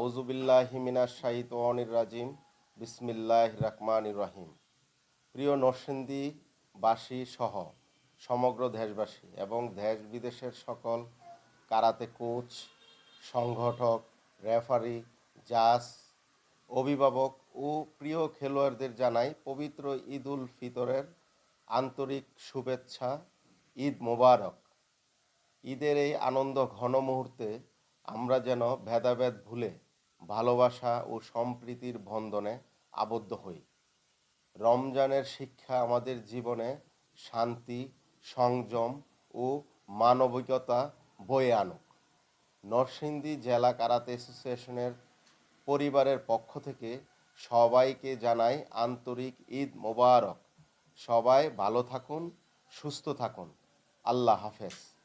আউযুবিল্লাহি মিনাশ শাইতানির রাজিম। বিসমিল্লাহির রাহমানির রহিম। প্রিয় নরসিংদীবাসী সহ সমগ্র দেশবাসী এবং দেশ বিদেশের সকল কারাতে কোচ, সংগঠক, রেফারি, জাজ, অভিভাবক ও প্রিয় খেলোয়াড়দের জানাই পবিত্র ঈদ উল ফিতরের আন্তরিক শুভেচ্ছা। ঈদ মোবারক। ঈদের এই আনন্দ ঘন মুহূর্তে আমরা যেন ভেদাভেদ ভুলে ভালোবাসা ও সম্প্রীতির বন্ধনে আবদ্ধ হই। রমজানের শিক্ষা আমাদের জীবনে শান্তি, সংযম ও মানবিকতা বয়ে আনুক। নরসিংদী জেলা কারাতে অ্যাসোসিয়েশনের পরিবারের পক্ষ থেকে সবাইকে জানাই আন্তরিক ঈদ মোবারক। সবাই ভালো থাকুন, সুস্থ থাকুন। আল্লাহ হাফেজ।